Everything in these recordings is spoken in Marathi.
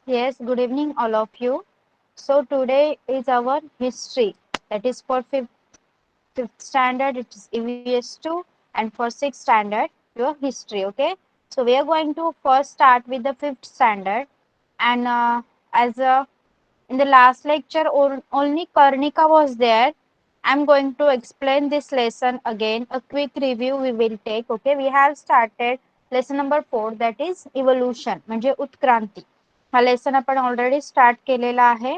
Yes, good evening, all of you. So today is our history. That is for fifth standard, it is EVS2, and for sixth standard, your history. Okay. So we are going to first start with the fifth standard, and as in the last lecture, only Karnika was there. I'm going to explain this lesson again. A quick review we will take. Okay, we have started lesson number 4, that is evolution म्हणजे उत्क्रांती. हा लेसन आपण ऑलरेडी स्टार्ट केलेला आहे.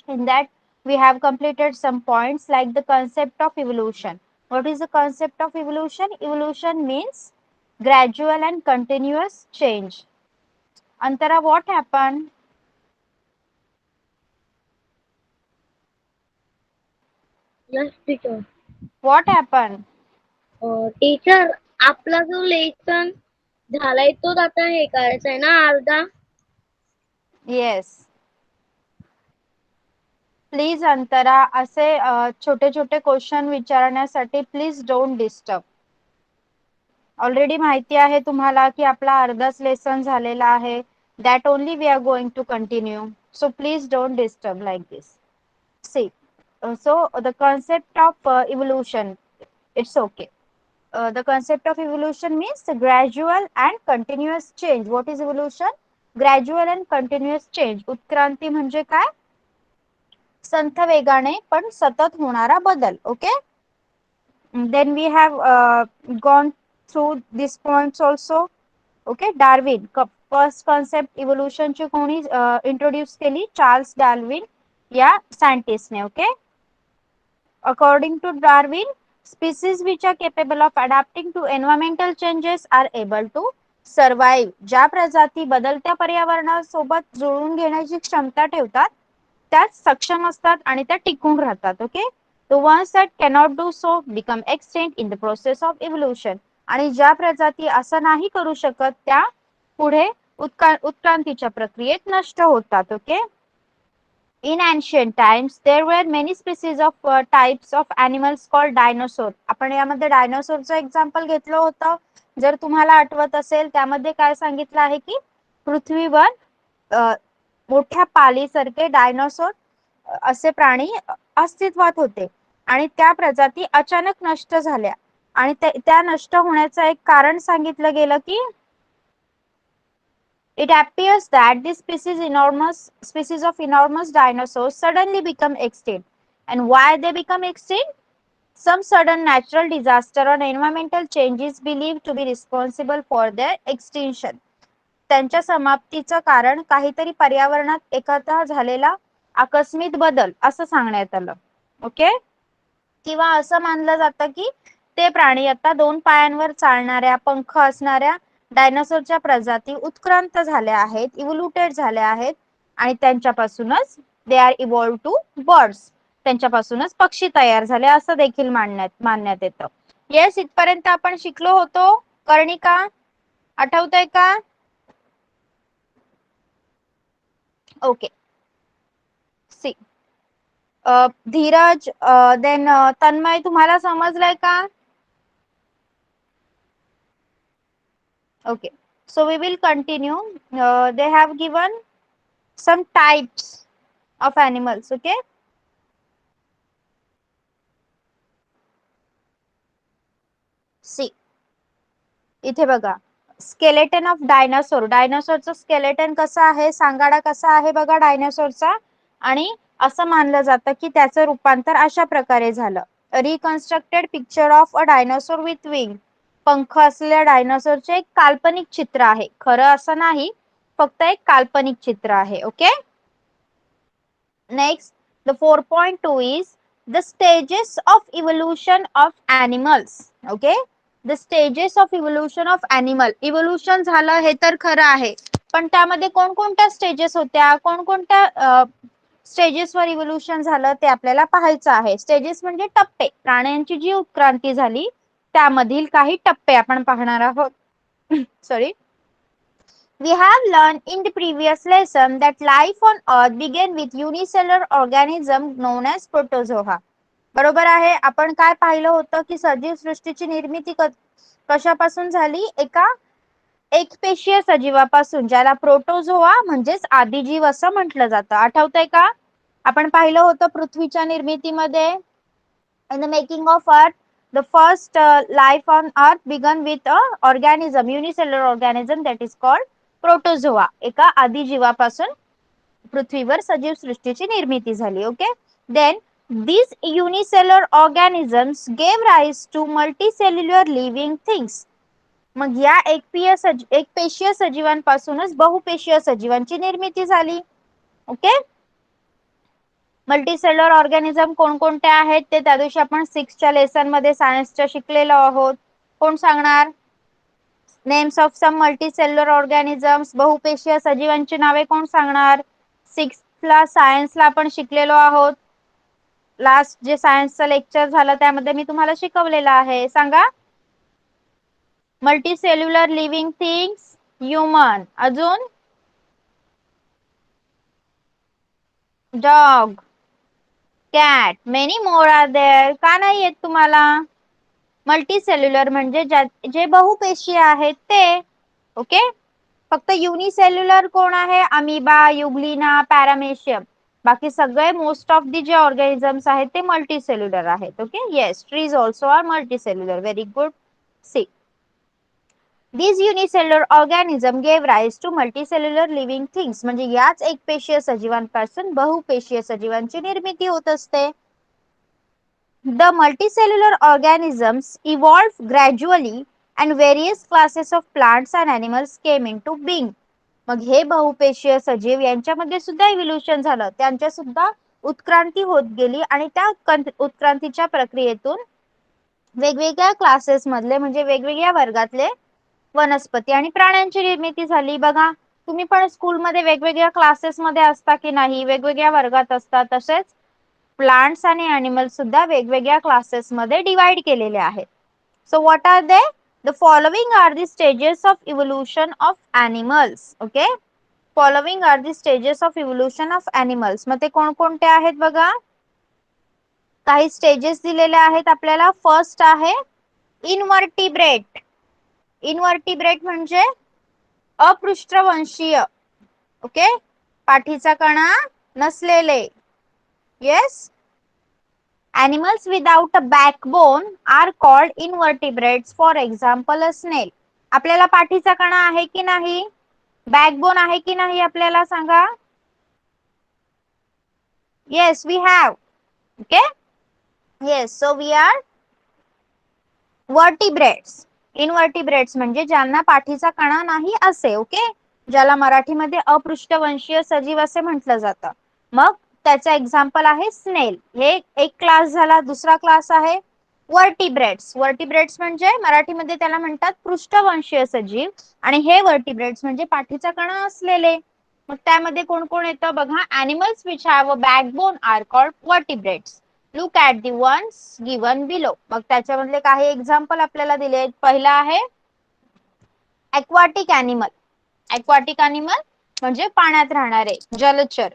In that we have completed some points like the concept of evolution. What is the concept of evolution? Evolution means gradual and continuous change. Antara, what happened? Yes, teacher. What happened? Teacher आपला जो लेसन झालाय तो आता हे करायचा आहे ना अर्धा. Yes. प्लीज अंतरा असे छोटे छोटे क्वेश्चन विचारण्यासाठी प्लीज डोंट डिस्टर्ब. ऑलरेडी माहिती आहे तुम्हाला की आपला अर्धाच लेसन झालेला आहे. That only we are going to continue. So please don't disturb like this. See so the concept of evolution, it's okay. The concept of evolution means the gradual and continuous change. What is evolution? Gradual and continuous change. उत्क्रांती म्हणजे काय? संथ वेगाने पण सतत होणारा बदल. Okay. Then we have gone through these points also. Okay. Darwin, first concept इव्होल्यूशनची कोणी इंट्रोड्यूस केली? चार्ल्स डार्विन या सायंटिस्टने. Okay. According to Darwin, species which are capable of adapting to environmental changes are able to survive. ज्या प्रजाती बदलत्या पर्यावरणासोबत जुळवून घेण्याची क्षमता ठेवतात त्या सक्षम असतात आणि त्या टिकून राहतात. Okay. The ones that cannot do so become extinct in the process of evolution. आणि ज्या प्रजाती असं नाही करू शकत त्या पुढे उत्क्रांतीच्या प्रक्रियेत नष्ट होतात. Okay. In ancient times, there were many species of types of animals called dinosaur. आपण यामध्ये डायनोसॉरचं एक्झाम्पल घेतलं होतं. जर तुम्हाला आठवत असेल त्यामध्ये काय सांगितलं आहे की पृथ्वीवर मोठ्या पालीसारखे डायनोसॉर असे प्राणी अस्तित्वात होते आणि त्या प्रजाती अचानक नष्ट झाल्या आणि त्या नष्ट होण्याचं एक कारण सांगितलं गेलं की it appears that this species of enormous dinosaurs suddenly become extinct. And why they become extinct? Some sudden natural disaster or environmental change is believed to be responsible for their extinction. त्यांच्या समाप्तीचं कारण काहीतरी पर्यावरणात एखादा झालेला आकस्मिक बदल असं सांगण्यात आलं. ओके. किंवा असं मानलं जातं की ते प्राणी आता दोन पायांवर चालणाऱ्या पंख असणाऱ्या डायनासोरच्या प्रजाती उत्क्रांत झाल्या आहेत, इव्होल्युटेड झाल्या आहेत आणि त्यांच्यापासूनच they are evolve to birds. त्यांच्यापासूनच पक्षी तयार झाले असं देखील मानण्यात येतं. येस, इथपर्यंत आपण शिकलो होतो. कर्णिका, आठवतंय का? Okay. See Dhiraj, then Tanmay, तुम्हाला समजलंय का? Okay, so we will continue. They have given some types of animals. Okay. See, इथे बघा, स्केलेटन ऑफ डायनासोर. डायनासोरचं स्केलेटन कसं आहे, सांगाडा कसा आहे बघा डायनासोरचा. आणि असं मानलं जातं की त्याचं रूपांतर अशा प्रकारे झालं. Reconstructed picture of a dinosaur with wing. पंख असलेल्या डायनासोरचे एक काल्पनिक चित्र आहे. खरं असं नाही, फक्त एक काल्पनिक चित्र आहे. Okay. Next, the 4.2 is the stages of evolution of animals. Okay, the stages of evolution of animal. Evolution झालं हे तर खरं आहे, पण त्यामध्ये कोणकोणत्या स्टेजेस होत्या, कोणकोणत्या स्टेजेसवर इव्होल्युशन झालं ते आपल्याला पाहायचं आहे. स्टेजेस म्हणजे टप्पे. प्राण्यांची जी उत्क्रांती झाली त्यामधील काही टप्पे आपण पाहणार आहोत. Sorry. We have learned in the previous lesson that life on earth began with unicellular organism known as protozoa. बरोबर आहे. आपण काय पाहिलं होतं की सजीव सृष्टीची निर्मिती कशापासून झाली? एका एकपेशीय सजीवापासून, ज्याला प्रोटोझोआ म्हणजेच आदिजीव असं म्हटलं जातं. आठवतंय का? आपण पाहिलं होतं पृथ्वीच्या निर्मितीमध्ये, in the making of earth, the first life on earth began with a organism, unicellular organism that is called protozoa. एका आदिजीवापासून पृथ्वीवर सजीव सृष्टीची निर्मिती झाली. Okay, then these unicellular organisms gave rise to multicellular living things. मग या एकपेशीय सजीवांपासूनच बहुपेशीय सजीवांची निर्मिती झाली. ओके, मल्टीसेल्युलर ऑर्गॅनिझम कोणकोणते आहेत ते त्या दिवशी आपण 6च्या लेसन मध्ये सायन्सच्या शिकलेलो आहोत. कोण सांगणार? Names of some multicellular organisms, बहुपेशीय सजीवांची नावे कोण सांगणार? 6ला सायन्सला आपण शिकलेलो आहोत. लास्ट जे सायन्सचं लेक्चर झालं त्यामध्ये मी तुम्हाला शिकवलेलं आहे. सांगा. मल्टीसेल्युलर लिव्हिंग थिंग्स, ह्युमन, अजून dog, cat, many more are there. का नाही येत तुम्हाला? मल्टीसेल्युलर म्हणजे जे बहुपेशीय आहेत ते. ओके, फक्त युनिसेल्युलर कोण आहे? Amoeba, euglena, paramecium. बाकी सगळे मोस्ट ऑफ दी जे ऑर्गॅनिझम्स आहेत ते मल्टीसेल्युलर आहेत. Okay, yes, trees also are multicellular. Very good. See, these unicellular organism gave rise to multicellular living things. म्हणजे याच एकपेशीय सजीवांपासून बहुपेशीय सजीवांची निर्मिती होत असते. The multicellular organisms evolved gradually and various classes of plants and animals came into being. मग हे बहुपेशीय सजीव यांच्यामध्ये सुद्धा इव्होल्यूशन झालं, त्यांच्या सुद्धा उत्क्रांती होत गेली आणि त्या उत्क्रांतीच्या प्रक्रियेतून वेगवेगळ्या क्लासेस मधले म्हणजे वेगवेगळ्या वर्गातले वनस्पती आणि प्राण्यांची निर्मिती झाली. बघा, तुम्ही पण स्कूलमध्ये वेगवेगळ्या क्लासेस मध्ये असता की नाही? वेगवेगळ्या वर्गात असतात. तसेच प्लांट्स आणि अॅनिमल्स सुद्धा वेगवेगळ्या क्लासेस मध्ये डिवाइड केलेले आहेत. So what are they? The following are the stages of evolution of animals. Okay, following are the stages of evolution of animals. मग ते कोणकोणते आहेत बघा? काही स्टेजेस दिलेले आहेत आपल्याला. फर्स्ट आहे इनव्हर्टिब्रेट. इनव्हर्टिब्रेट म्हणजे अपृष्ठवंशीय. ओके, पाठीचा कणा नसलेले. Yes, animals without a backbone are called invertebrates. For example, a snail. आपल्याला पाठीचा कणा आहे की नाही? बॅकबोन आहे की नाही आपल्याला सांगा? Yes, we have. Okay, yes, so we are vertebrates. Invertebrates म्हणजे ज्यांना पाठीचा कणा नाही असे. ओके, ज्याला मराठीमध्ये अपृष्ठवंशीय सजीव असे म्हटलं जातं. मग त्याचा एक्झाम्पल आहे स्नेल. हे एक क्लास झाला. दुसरा क्लास आहे वर्टिब्रेट्स. वर्टिब्रेट्स म्हणजे मराठीमध्ये त्याला म्हणतात पृष्ठवंशीय सजीव आणि हे वर्टिब्रेट्स म्हणजे पाठीचा कणा असलेले. मग त्यामध्ये कोण कोण येतं बघा? Animals which have a backbone are called vertebrates. Look at the ones given below. मग त्याच्यामधले काही एक्झाम्पल आपल्याला दिले आहेत. पहिला आहे aquatic animal. aquatic animal म्हणजे पाण्यात राहणारे जलचर.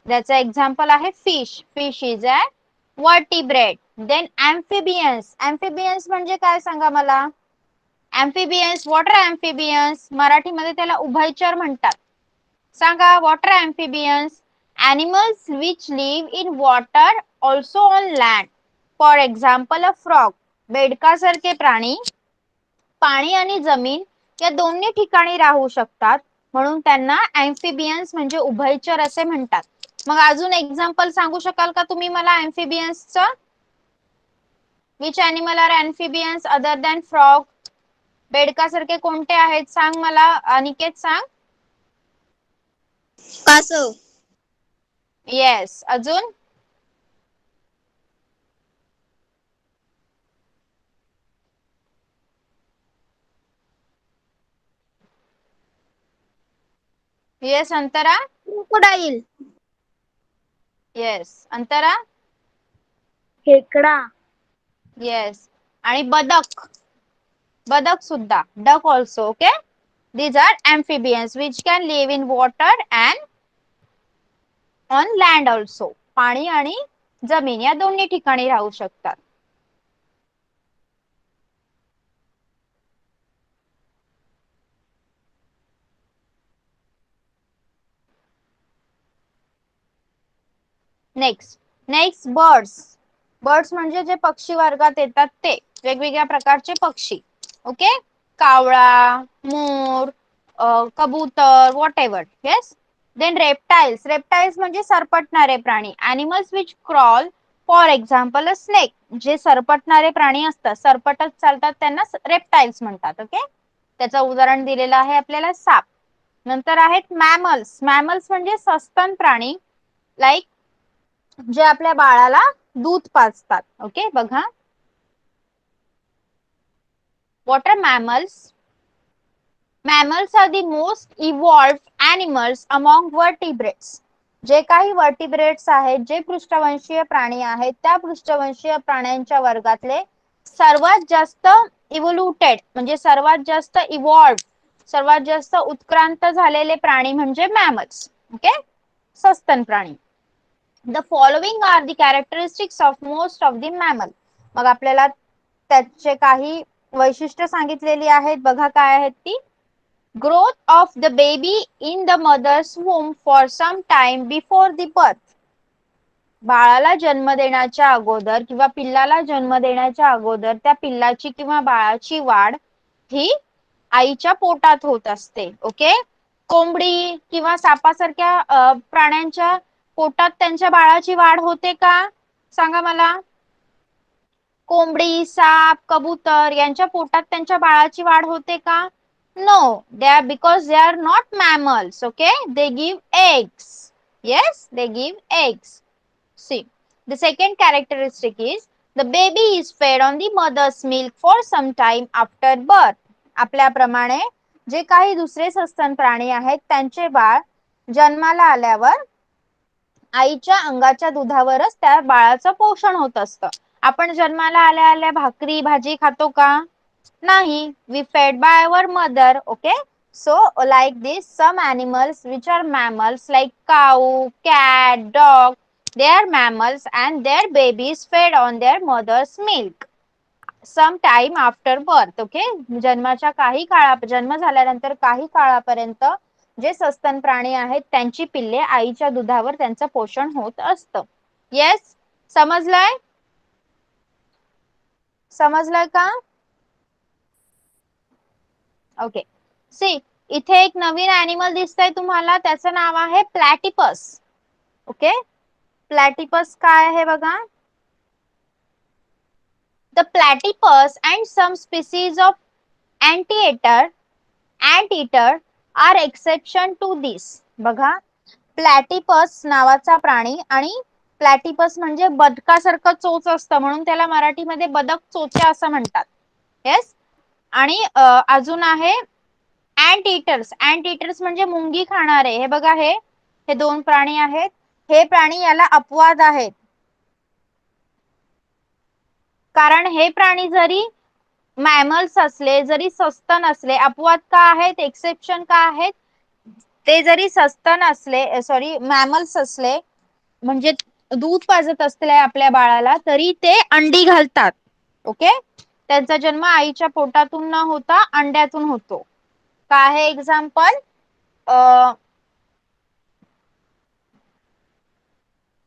त्याचा एक्झाम्पल आहे fish. Fish is a vertebrate. Then amphibians. amphibians म्हणजे काय सांगा मला? amphibians, वॉटर amphibians, मराठीमध्ये त्याला उभयचर म्हणतात. सांगा, water amphibians, animals which live in water also on land. For example, a frog. बेडकासारखे प्राणी पाणी आणि जमीन या दोन्ही ठिकाणी राहू शकतात, म्हणून त्यांना amphibians म्हणजे उभयचर असे म्हणतात. मग अजून एक्झाम्पल सांगू शकाल का तुम्ही मला amphibiansचं? Which animal are amphibians other than frog? बेडकासारखे कोणते आहेत सांग मला. अनिकेत सांग. कासव. येस, अजून? येस, अंतरा. क्रोकोडाईल. येस, अंतरा. खेकडा. येस, आणि बदक. बदक सुद्धा, duck also. Okay, these are amphibians which can live in water and on land also. पाणी आणि जमीन या दोन्ही ठिकाणी राहू शकतात. Next birds. बर्ड्स म्हणजे जे पक्षी वर्गात येतात ते वेगवेगळ्या प्रकारचे पक्षी. ओके, कावळा, मोर, कबूतर, whatever. Yes. Then reptiles. Reptiles म्हणजे सरपटणारे प्राणी. Animals which crawl, for example a snake. जे सरपटणारे प्राणी असतात, सरपटत चालतात, त्यांना रेप्टाइल्स म्हणतात. ओके, त्याचं उदाहरण दिलेलं आहे आपल्याला साप. नंतर आहेत मॅमल्स. मॅमल्स म्हणजे सस्तन प्राणी, लाईक जे आपल्या बाळाला दूध पाजतात. ओके, बघा. What are mammals? Mammals are the most evolved animals among vertebrates. जे काही वर्टिब्रेट्स आहेत, जे पृष्ठवंशीय प्राणी आहेत, त्या पृष्ठवंशीय प्राण्यांच्या वर्गातले सर्वात जास्त इव्होल्युटेड म्हणजे सर्वात जास्त इव्हॉल्व्ड, सर्वात जास्त उत्क्रांत झालेले प्राणी म्हणजे मॅमल्स. ओके, सस्तन प्राणी. The following are the characteristics of most of the mammal. मग आपल्याला त्याचे काही वैशिष्ट्य सांगितलेली आहेत. बघा काय आहेत ती. Growth of the baby in the mother's womb for some time before the birth. बाळाला जन्म देण्याच्या अगोदर किंवा पिल्लाला जन्म देण्याच्या अगोदर त्या पिल्लाची किंवा बाळाची वाढ ही आईच्या पोटात होत असते. ओके, कोंबडी किंवा सापासारख्या प्राण्यांच्या पोटात त्यांच्या बाळाची वाढ होते का? सांगा मला. कोंबडी, साप, कबूतर यांच्या पोटात त्यांच्या बाळाची वाढ होते का? No, because they are not mammals. Okay, they give eggs. Yes, they give eggs. See, the second characteristic is the baby is fed on the mother's milk for some time after birth. आपल्याप्रमाणे जे काही दुसरे सस्तन प्राणी आहेत त्यांचे बाळ जन्माला आल्यावर आईच्या अंगाच्या दुधावरच त्या बाळाचं पोषण होत असतं. आपण जन्माला आल्या आल्या भाकरी भाजी खातो का? नाही. We fed by our mother. Okay, so like this some animals which are mammals like cow, cat, dog, they are mammals and their babies fed on their mother's milk some time after birth. Okay, जन्माच्या काही जन्म झाल्यानंतर काही काळापर्यंत जे सस्तन प्राणी आहेत त्यांची पिल्ले आईच्या दुधावर त्यांचं पोषण होत असतं. येस, समजलंय? समजलंय का? ओके, सी इथे एक नवीन ॲनिमल दिसतंय तुम्हाला, त्याचं नाव आहे प्लॅटिपस. ओके, प्लॅटिपस काय आहे बघा. The platypus and some species of anteater are exception to this. बघा, प्लॅटिपस नावाचा प्राणी, आणि प्लॅटिपस म्हणजे बदकासारखं चोच असतं म्हणून त्याला मराठीमध्ये बदक चोच्या असं म्हणतात. येस, आणि अजून आहे अँट ईटर्स म्हणजे मुंगी खाणारे. हे बघा, हे दोन प्राणी आहेत. हे प्राणी याला अपवाद आहेत, कारण हे प्राणी जरी मॅमल्स असले, जरी सस्तन असले, अपवाद का आहेत, एक्सेप्शन का आहेत, ते जरी सस्तन असले, सॉरी मॅमल्स असले म्हणजे दूध पाजत असले आपल्या बाळाला, तरी ते अंडी घालतात. ओके, त्यांचा जन्म आईच्या पोटातून न होता अंड्यातून होतो. काय आहे एक्झाम्पल?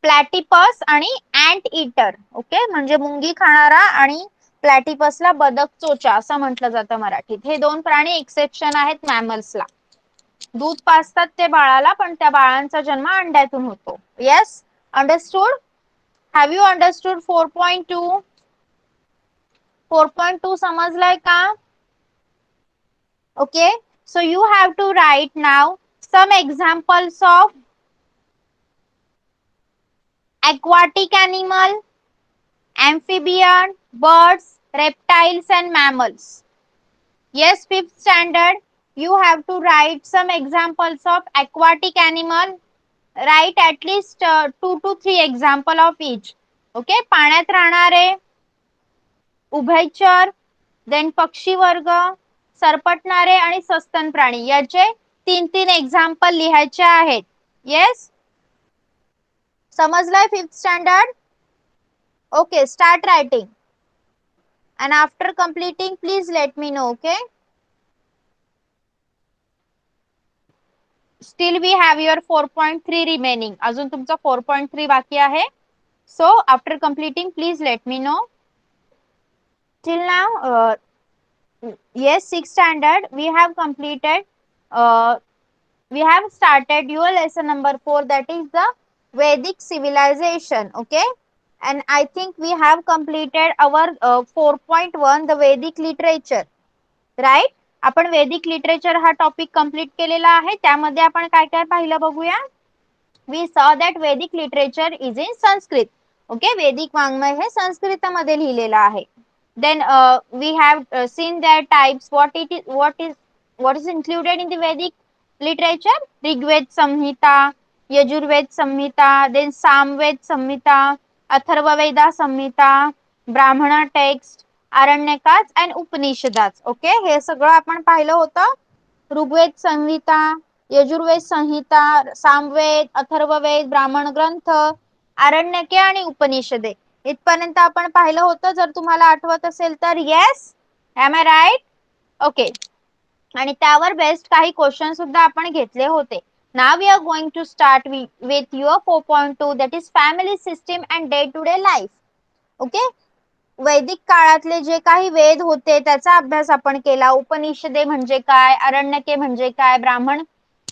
प्लॅटिपस आणि अँट ईटर. ओके, म्हणजे मुंगी खाणारा आणि प्लॅटिपसला बदक चोचा असं म्हटलं जातं मराठीत. हे दोन प्राणी एक्सेप्शन आहेत मॅमल्सला. दूध पाजतात ते बाळाला, पण त्या बाळांचा जन्म अंड्यातून होतो. Yes, understood? Have you understood 4.2? 4.2 समजलाय का? Okay, so you have to write now some examples of aquatic animal, amphibian, birds, reptiles and mammals. Yes, 5th standard, you have to write some examples of aquatic animal. Write at least 2 to 3 example of each. Okay, पाण्यात राहणारे, उभयचर, देन पक्षी वर्ग, सरपटणारे आणि सस्तन प्राणी, याचे 3 एक्झाम्पल लिहायचे आहेत. येस, समजलंय 5th standard? Okay, start writing and after completing please let me know. Okay, still we have your 4.3 remaining. अजून तुमचा 4.3 बाकी आहे. So after completing please let me know. Till now yes, 6th standard we have completed. We have started your lesson number 4, that is the Vedic civilization. Okay, and I think we have completed our 4.1 the Vedic literature, right? आपण वेदिक लिटरेचर हा टॉपिक कंप्लीट केलेला आहे. त्यामध्ये आपण काय काय पाहिलं बघूया. We saw that Vedic literature is in Sanskrit. Okay, Vedic वाङ्मय हे संस्कृतमध्ये लिहिलेलं आहे. Then we have seen their types. What is included in the Vedic literature? Rigved Samhita, Yajurved Samhita, then Samved Samhita, Atharvaveda Samhita, Brahmana text, Aranyakas and Upanishads. Okay, हे सगळं आपण पाहिलं होतं. ऋग्वेद संहिता, यजुर्वेद संहिता, सामवेद, अथर्ववेद, ब्राह्मण ग्रंथ, आरण्यके आणि उपनिषदे इथपर्यंत आपण पाहिलं होतं. जर तुम्हाला आठवत असेल तर yes, am I right? Okay, आणि त्यावर बेस्ड काही क्वेश्चन सुद्धा आपण घेतले होते. Now we are going to start with your 4.2 that is family system and day to day life. Okay, वैदिक काळातले जे काही वेद होते त्याचा अभ्यास आपण केला. उपनिषदे म्हणजे काय, अरण्यके म्हणजे काय, ब्राह्मण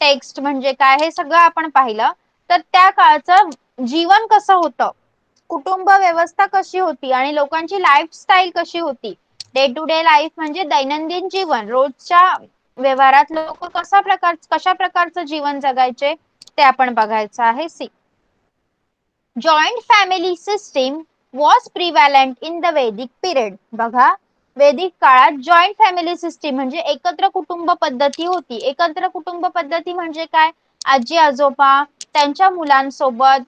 टेक्स्ट म्हणजे काय, हे सगळं आपण पाहिलं. तर त्या काळचं जीवन कसं होतं, कुटुंब व्यवस्था कशी होती आणि लोकांची लाईफस्टाईल कशी होती. डे टू डे लाईफ म्हणजे दैनंदिन जीवन, रोजच्या व्यवहारात लोक कशा प्रकारचं जीवन जगायचे ते आपण बघायचं आहे. See, joint family system was prevalent in the वैदिक पिरियड. बघा, वैदिक काळात जॉईंट फॅमिली सिस्टीम म्हणजे एकत्र कुटुंब पद्धती होती. एकत्र कुटुंब पद्धती म्हणजे काय, आजी आजोबा त्यांच्या मुलांसोबत,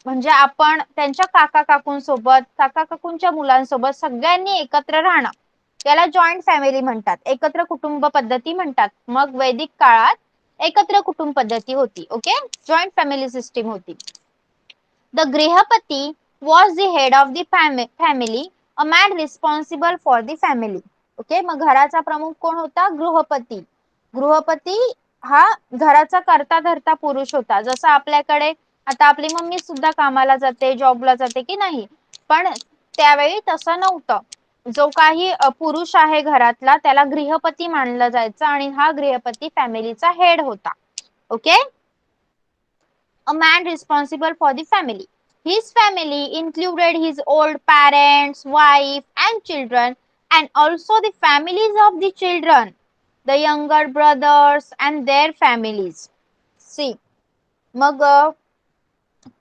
म्हणजे आपण त्यांच्या काका काकूंसोबत, काका काकूंच्या मुलांसोबत सगळ्यांनी एकत्र राहणं, त्याला जॉईंट फॅमिली म्हणतात, एकत्र कुटुंब पद्धती म्हणतात. मग वैदिक काळात एकत्र कुटुंब पद्धती होती. ओके, जॉईंट फॅमिली सिस्टीम होती. The Grihapati was the head of the family, a man responsible for the family. Okay, मग घराचा प्रमुख कोण होता, गृहपती. गृहपती हा घराचा करता धरता पुरुष होता. जसं आपल्याकडे आता आपली मम्मी सुद्धा कामाला जाते, जॉबला जाते की नाही, पण त्यावेळी तसं नव्हतं. जो काही पुरुष आहे घरातला त्याला गृहपती मानलं जायचं आणि हा गृहपती फॅमिलीचा हेड होता. Okay, a man responsible for the family. His family included his old parents, wife and children, and also the families of the children, the younger brothers and their families. See, मग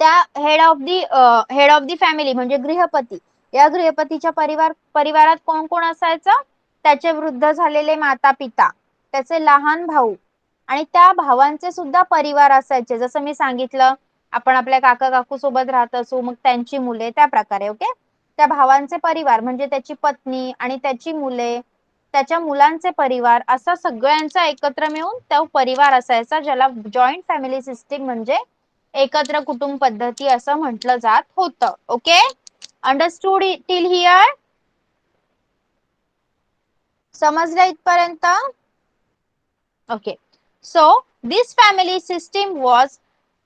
त्या हेड ऑफ दी फॅमिली म्हणजे गृहपती, या गृहपतीच्या परिवारात कोण कोण असायचं, त्याचे वृद्ध झालेले माता पिता, त्याचे लहान भाऊ आणि त्या भावांचे सुद्धा परिवार असायचे. जसं मी सांगितलं, आपण आपल्या काका काकू सोबत राहत असू, मग त्यांची मुले, त्या प्रकारे. ओके, त्या भावांचे परिवार म्हणजे त्याची पत्नी आणि त्याची मुले, त्याच्या मुलांचे परिवार, असा सगळ्यांचा एकत्र मिळून तो परिवार असायचा, ज्याला जॉईंट फॅमिली सिस्टीम म्हणजे एकत्र कुटुंब पद्धती असं म्हटलं जात होतं. Okay, understood till here? समजलं इथपर्यंत? Okay, so this family system was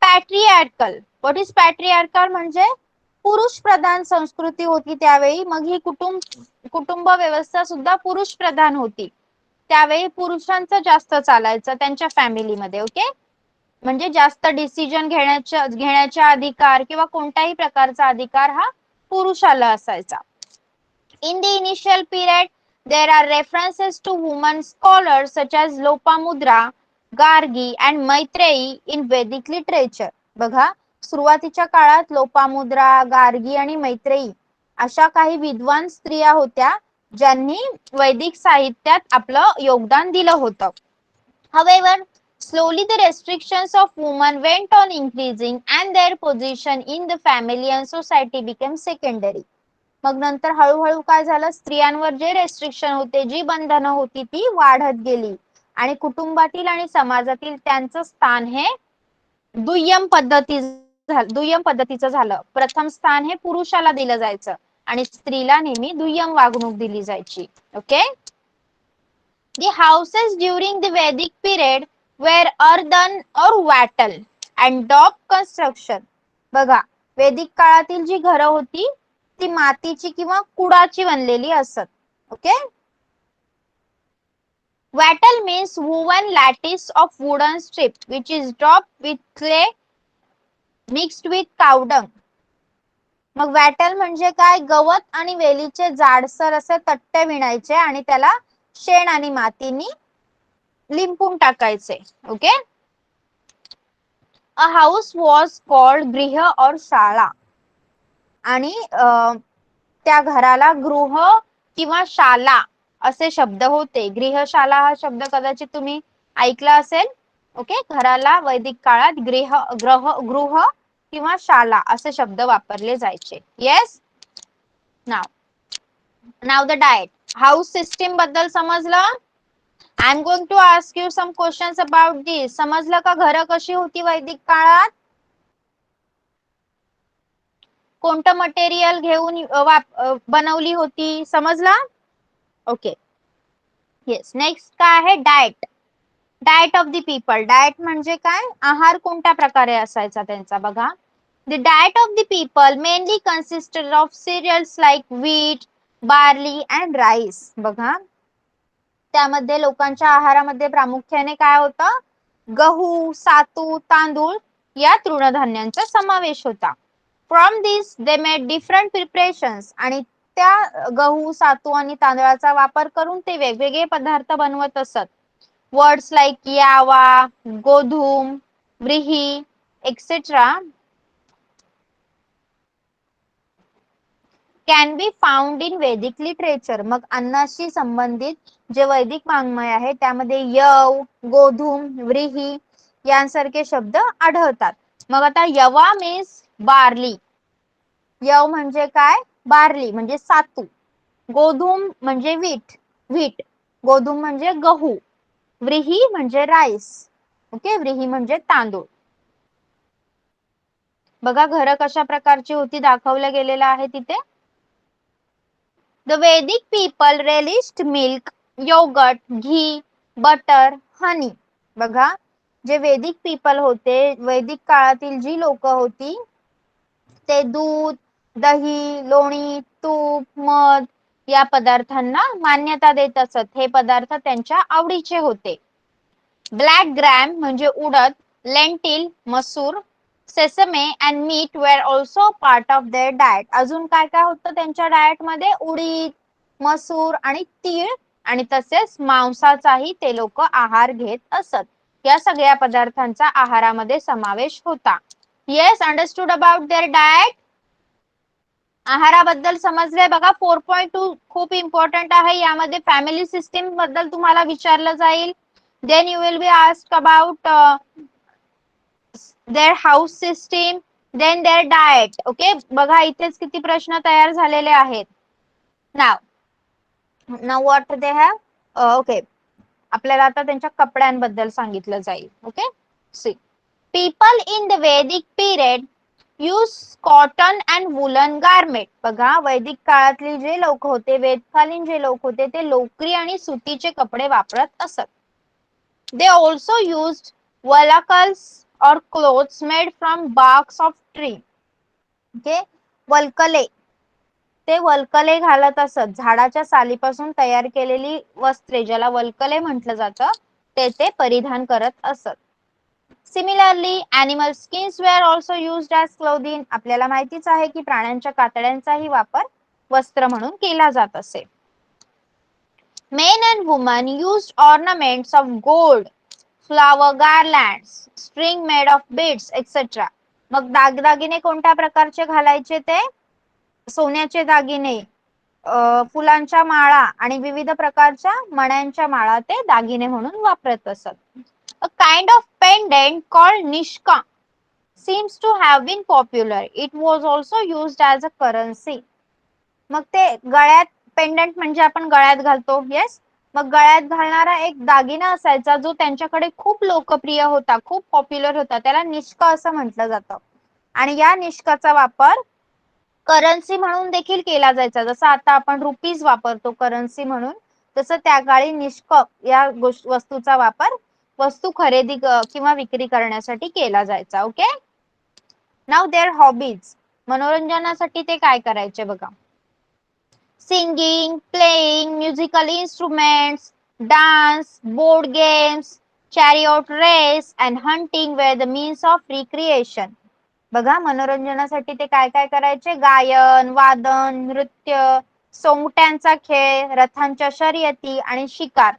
patriarchal. What is patriarchal म्हणजे पुरुष प्रधान संस्कृती होती त्यावेळी. मग ही कुटुंब व्यवस्था सुद्धा पुरुष प्रधान होती. त्यावेळी पुरुषांचं जास्त चालायचं त्यांच्या फॅमिलीमध्ये. ओके, म्हणजे जास्त डिसिजन घेण्याचा अधिकार किंवा कोणत्याही प्रकारचा अधिकार हा पुरुषाला असायचा. In the initial period, there are references to women scholars such as Lopamudra, Gargi and Maitreyi in Vedic literature. बघा, सुरुवातीच्या काळात लोपामुद्रा, गार्गी आणि मैत्रेयी अशा काही विद्वान स्त्रिया होत्या ज्यांनी वैदिक साहित्यात आपलं योगदान दिलं होतं. However, slowly the restrictions of women went on increasing and their position in the family and society became secondary. मग नंतर हळूहळू काय झालं, स्त्रियांवर जे रेस्ट्रिक्शन होते, जी बंधनं होती ती वाढत गेली आणि कुटुंबातील आणि समाजातील त्यांचं स्थान हे दुय्यम पद्धतीचं झालं. प्रथम स्थान हे पुरुषाला दिलं जायचं आणि स्त्रीला नेहमी दुय्यम वागणूक दिली जायची. Okay, the houses during the Vedic period were earthen or wattle and dog construction. बघा, वैदिक काळातील जी घरं होती ती मातीची किंवा कुडाची बनलेली असत. Okay. Wattle means woven lattice of wooden strip which is dropped with clay mixed with cow dung. मग वॅटल म्हणजे काय? गवत आणि वेलीचे जाडसर असे तट्टे विणायचे आणि त्याला शेण आणि मातीनी लिंपून टाकायचे. Okay. A house was called गृह और शाळा. आणि त्या घराला गृह किंवा शाला असे शब्द होते. गृहशाला हा शब्द कदाचित तुम्ही ऐकला असेल. ओके. घराला वैदिक काळात गृह किंवा शाला असे शब्द वापरले जायचे. Yes. Now the diet. House system बद्दल समजलं. I am going to ask you some questions about this. समजलं का घरं कशी होती वैदिक काळात? कोणतं मटेरियल घेऊन बनवली होती? समजलं? ओके. येस. नेक्स्ट काय आहे? Diet. Diet of the people. Diet म्हणजे काय? आहार कोणत्या प्रकारे असायचा त्यांचा. बघा, the diet of the people mainly consisted of cereals like wheat, barley and rice. बघा, त्यामध्ये लोकांच्या आहारामध्ये प्रामुख्याने काय होतं? गहू, सातू, तांदूळ या तृणधान्यांचा समावेश होता. From this they made different preparations. आणि त्या गहू, सातू आणि तांदळाचा वापर करून ते वेगवेगळे पदार्थ बनवत असत. वर्ड्स लाईक यावा, गोधूम, व्रीही etcetera can be found in Vedic literature. मग अन्नाशी संबंधित जे वैदिक वाङ्मय आहे त्यामध्ये यव, गोधूम, व्रीही यांसारखे शब्द आढळतात. मग आता यवा मीन्स बार्ली. यव म्हणजे काय? बार्ली म्हणजे सातू. गोधूम म्हणजे व्हीट. गोधूम म्हणजे गहू. व्रीही म्हणजे राईस. ओके. व्रीही म्हणजे तांदूळ. बघा, घरं कशा प्रकारची होती दाखवलं गेलेलं आहे तिथे. The Vedic people relished milk, yogurt, ghee, butter, honey. बघा, जे वैदिक पीपल होते, वैदिक काळातील जी लोक होती ते दूध, दही, लोणी, तूप, मध या पदार्थांना मान्यता देत असत. हे पदार्थ त्यांच्या आवडीचे होते. ब्लॅक ग्रॅम म्हणजे उडद, लेंटिल मसूर, sesame and meat were also part of their diet. अजून काय काय होतं त्यांच्या डाएट मध्ये? उडीद, मसूर आणि तीळ आणि तसेच मांसाचाही ते लोक आहार घेत असत. या सगळ्या पदार्थांचा आहारामध्ये समावेश होता. Yes. Understood about their diet. आहाराबद्दल समजले. बघा, 4.2 खूप इम्पॉर्टंट आहे. यामध्ये फॅमिली सिस्टीम बद्दल तुम्हाला विचारलं जाईल. Then you will be asked about their house system, then their diet. Okay. बघा, इथेच किती प्रश्न तयार झालेले आहेत. Now what they have? Okay. आपल्याला आता त्यांच्या कपड्यांबद्दल सांगितलं जाईल. Okay. See, people in the वैदिक period use cotton and woollen garment. बघा, वैदिक काळातले जे लोक होते, वेदकालीन जे लोक होते ते लोकरी आणि सुतीचे कपडे वापरत असत. They also used valacals or clothes made from barks of tree. Okay. Walkale, ते वल्कले घालत असत. झाडाच्या सालीपासून तयार केलेली वस्त्रे ज्याला वल्कले म्हटलं जातं ते परिधान करत असत. Similarly animal skins were also used as clothing. आपल्याला माहितीच आहे की प्राण्यांच्या कातड्यांचाही वापर वस्त्र म्हणून केला जात असे. Men and women used ornaments of gold, flower garlands, string made of beads, etc. मग दागदागिने कोणत्या प्रकारचे घालायचे ते? सोन्याचे दागिने, फुलांच्या माळा आणि विविध प्रकारच्या मण्यांच्या माळा ते दागिने म्हणून वापरत असत. A kind of pendant called nishka seems to have been popular. It was also used as a currency. मग ते गळ्यात, पेंडंट म्हणजे आपण गळ्यात घालतो. येस. मग गळ्यात घालणारा एक दागिना असायचा जो त्यांच्याकडे खूप लोकप्रिय होता, खूप पॉप्युलर होता. त्याला निष्का असं म्हटलं जातं. आणि या निष्काचा वापर करन्सी म्हणून देखील केला जायचा. जसं आता आपण रुपीज वापरतो करन्सी म्हणून, तसं त्या काळी निष्क या वस्तूचा वापर वस्तू खरेदी किंवा विक्री करण्यासाठी केला जायचा. ओके. Now their hobbies. मनोरंजनासाठी ते काय करायचे बघा. Singing, playing musical instruments, dance, board games, chariot race and hunting were the means of recreation. बघा मनोरंजनासाठी ते काय काय करायचे. गायन, वादन, नृत्य, सोंगट्यांचा खेळ, रथांच्या शर्यती आणि शिकार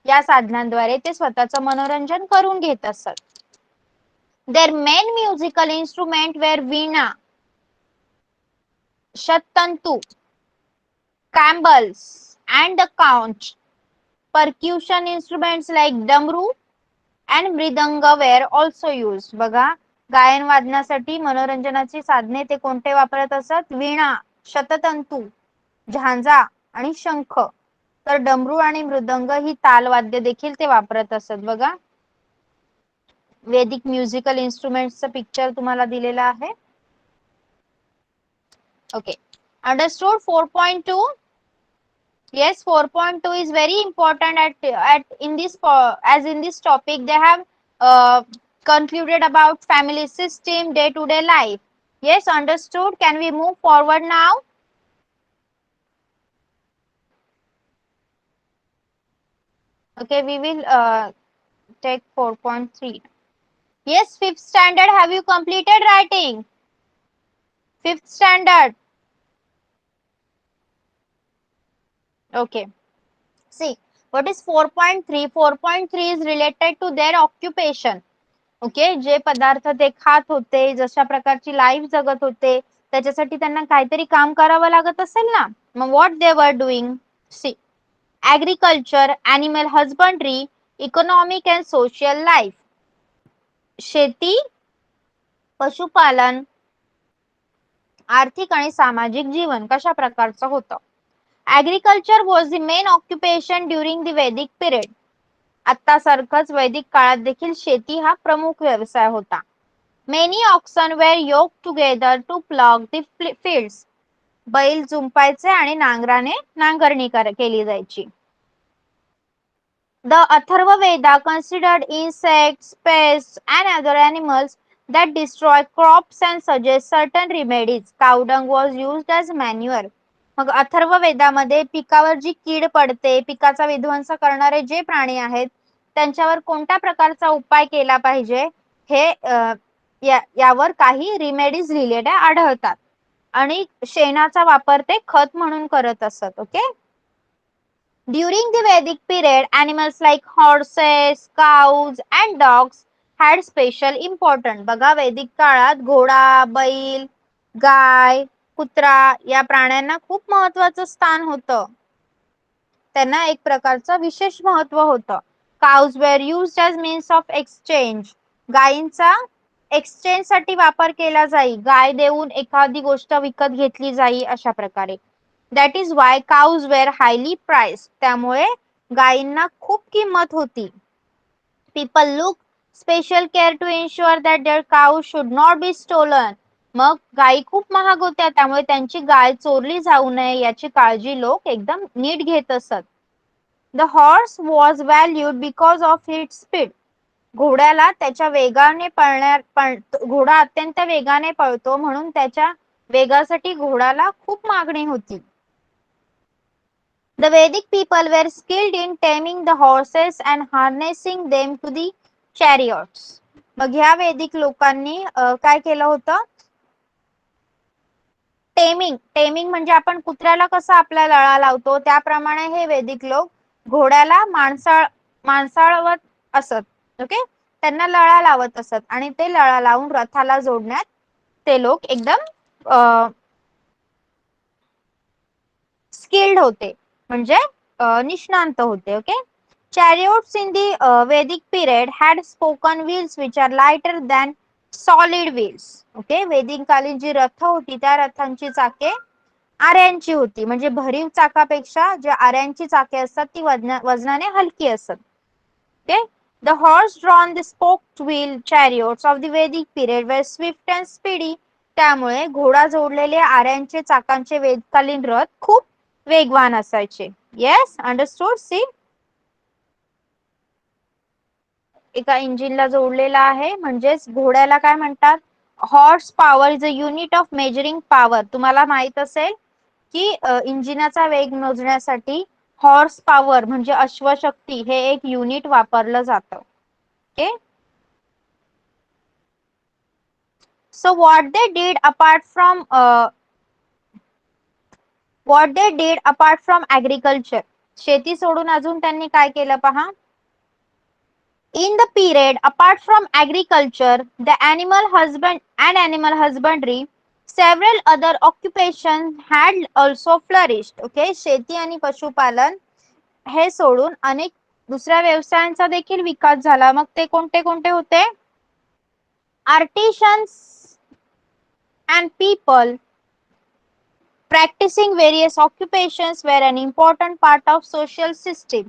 या साधनांद्वारे ते स्वतःचं मनोरंजन करून घेत असत. Their main musical instrument were veena, shattantu, cymbals, and the conch. Percussion instruments like damru and mridanga were also used. बघा गायन वादनासाठी मनोरंजनाची साधने ते कोणते वापरत असत. वीणा, शततंतू, झांजा आणि शंख. तर डमरू आणि मृदंग ही तालवाद्य देखील ते वापरत असत. बघा वैदिक म्युझिकल इन्स्ट्रुमेंट्सचं पिक्चर तुम्हाला दिलेलं आहे. Okay. Understood 4.2. Yes, 4.2 is very important at in this as in this topic they have concluded about family system, day-to-day life. Yes, understood. Can we move forward now? Okay, we will take 4.3. Yes, fifth standard. Have you completed writing? Fifth standard. Okay. See, what is 4.3? 4.3 is related to their occupation. Okay. जे पदार्थ ते खात होते, जशा प्रकारची लाईफ जगत होते, त्याच्यासाठी त्यांना काहीतरी काम करावं लागत असेल ना. मग what they were doing. See, agriculture, animal husbandry, economic and social life. शेती, पशुपालन, आर्थिक आणि सामाजिक जीवन कशा प्रकारचं होतं. Agriculture was the main occupation during the वैदिक पिरियड. आता सारखंच वैदिक काळात देखील शेती हा प्रमुख व्यवसाय होता. Many oxen were yoke together to plough the fields. बैल जुंपायचे आणि नांगराने नांगरणी केली जायची. The Atharva Veda considered insects, pests, and other animals that destroy crops and suggest certain remedies. Cow dung was used as manure. मग अथर्व वेदामध्ये पिकावर जी कीड पडते, पिकाचा विध्वंस करणारे जे प्राणी आहेत, त्यांच्यावर कोणत्या प्रकारचा उपाय केला पाहिजे हे यावर काही रिमेडीज लिहिलेल्या आढळतात. आणि शेणाचा वापर ते खत म्हणून करत असत. Okay. During the Vedic period, animals like horses, cows and dogs had special importance. बघा वैदिक काळात घोडा, बैल, गाय, कुत्रा या प्राण्यांना खूप महत्वाचं स्थान होतं. त्यांना एक प्रकारचं विशेष महत्व होतं. Cows were used as means of exchange. गायींचा एक्सचेंज साठी वापर केला जाई. गाय देऊन एखादी गोष्ट विकत घेतली जाई अशा प्रकारे. That is why cows were highly priced. त्यामुळे गायींना खूप किंमत होती. People look special care to ensure that their cows should not be stolen. मग गायी खूप महाग होत्या, त्यामुळे त्यांची गाय चोरली जाऊ नये याची काळजी लोक एकदम नीट घेत असत. The horse was valued because of its speed. घोड्याला त्याच्या वेगाने घोडा अत्यंत वेगाने पळतो म्हणून त्याच्या वेगासाठी घोड्याला खूप मागणी होती. The Vedic people were skilled in taming the horses and harnessing them to the chariots. मग ह्या वैदिक लोकांनी काय केलं होतं. टेमिंग म्हणजे आपण कुत्र्याला कसं आपला लळा लावतो त्याप्रमाणे हे वैदिक लोक घोड्याला माणसाळवत असत. ओके. त्यांना लळा लावत असत आणि ते लळा लावून रथाला जोडण्यात ते लोक एकदम स्किल्ड होते, म्हणजे निष्णांत होते. Okay. Chariots in the Vedic period had spoken wheels which are lighter than solid wheels. Okay. वैदिक कालीन जी रथ होती त्या रथांची चाके आऱ्यांची होती, म्हणजे भरीव चाकापेक्षा जे आऱ्यांची चाके असतात ती वजनाने हलकी असतात. Okay. The horse drawn the spoked wheel chariots of the Vedic period were swift and speedy. त्यामुळे घोडा जोडलेले आऱ्यांचे चाकांचे वेदकालीन रथ खूप वेगवान असायचे. Yes, understood. सी, एका इंजिनला जोडलेला आहे. म्हणजेच घोड्याला काय म्हणतात? Horse power is a unit of measuring power. तुम्हाला माहित असेल की इंजिनाचा वेग मोजण्यासाठी हॉर्स पॉवर म्हणजे अश्वशक्ती हे एक युनिट वापरलं जातं. Okay. So what they did apart from agriculture. शेती सोडून अजून त्यांनी काय केलं पहा. In the period apart from agriculture, the animal husbandry, several other occupations had also flourished. Okay, शेती आणि पशुपालन हे सोडून अनेक दुसऱ्या व्यवसायांचा देखील विकास झाला. मग ते कोणते कोणते होते? Artisans and people practicing various occupations were an important part of social system.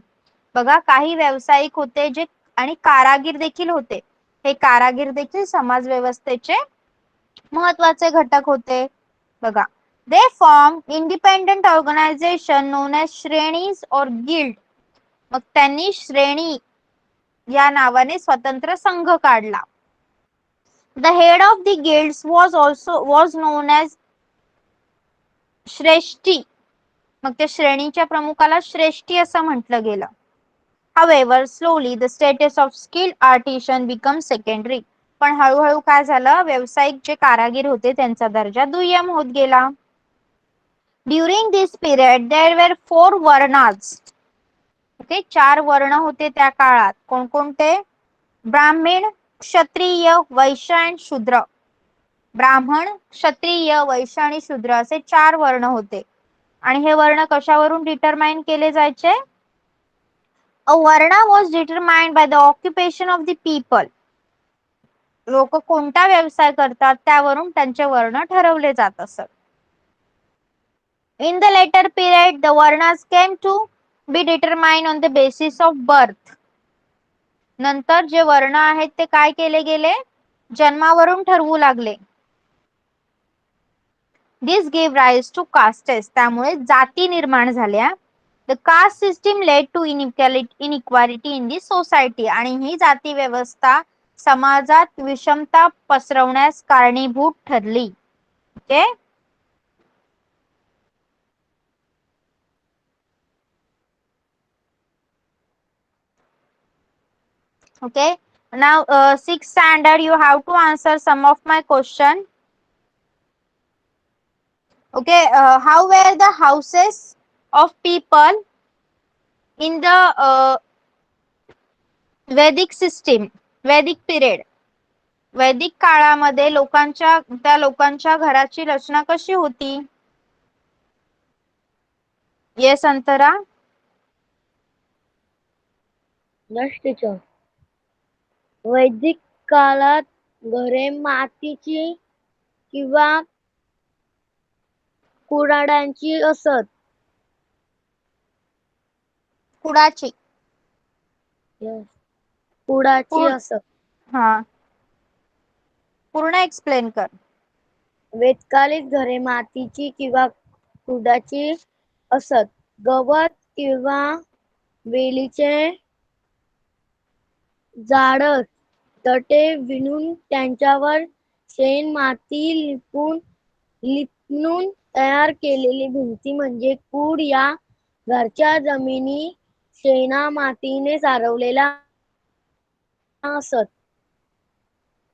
बघा, काही व्यावसायिक होते जे आणि कारागीर देखील होते. हे कारागीर देखील समाज व्यवस्थेचे महत्वाचे घटक होते. बघा, they form independent organisation known as shrenis or guild. मग त्यांनी श्रेणी या नावाने स्वतंत्र संघ काढला. The head of the guilds was known as shreshthi. मग त्या श्रेणीच्या प्रमुखाला श्रेष्ठी असं म्हटलं गेलं. However, slowly the status of skilled artisan becomes secondary. पण हळूहळू काय झालं? व्यावसायिक जे कारागीर होते त्यांचा दर्जा दुय्यम होत गेला. During this period there were 4 varnas. Okay, 4 वर्ण होते त्या काळात. कोणकोणते? ब्राह्मण, क्षत्रिय, वैश्य आणि शूद्र. ब्राह्मण, क्षत्रिय, वैश्य आणि शूद्र असे 4 वर्ण होते. आणि हे वर्ण कशावरून डिटरमाइन केले जायचे? A varna was determined by the occupation of the people. लोक कोणता व्यवसाय करतात त्यावरून त्यांचे वर्ण ठरवले जात असत. In the later period, the varnas came to be determined on the basis of birth. नंतर जे वर्ण आहेत ते काय केले गेले? जन्मावरून ठरवू लागले. This gave rise to castes. त्यामुळे जाती निर्माण झाल्या. The caste system led to inequality in the society. आणि ही जाती व्यवस्था समाजात विषमता पसरवण्यास कारणीभूत ठरली. Okay. Okay. Now, 6th standard, you have to answer some of my question. Okay. How were the houses of people in the Vedic system, Vedic period? वैदिक काळामध्ये त्या लोकांच्या घराची रचना कशी होती? येस अंतरा. Yes teacher. वैदिक काळात घरे मातीची किंवा कुऱ्हाड्यांची असत. कुडाची. कुडाची असत. हा, पूर्ण एक्सप्लेन कर. वेदकालीन घरे मातीची किंवा कुडाची असत. गवत किंवा वेलीचे झाडं तटे विणून त्यांच्यावर शेण माती लिपणून तयार केलेली भिंती म्हणजे कूड. या घरच्या जमिनी शेणा मातीने सारवलेल्या असत.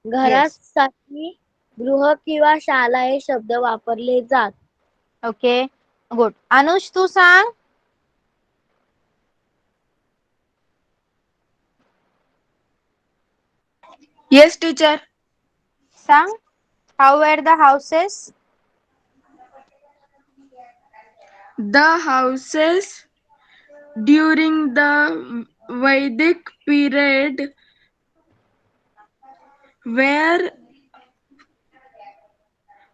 घरासाठी गृह किंवा शाळा हे शब्द वापरले जात. Okay, good. अनुज, तू सांग. Yes, teacher. सांग. How were the houses? The houses during the Vedic period were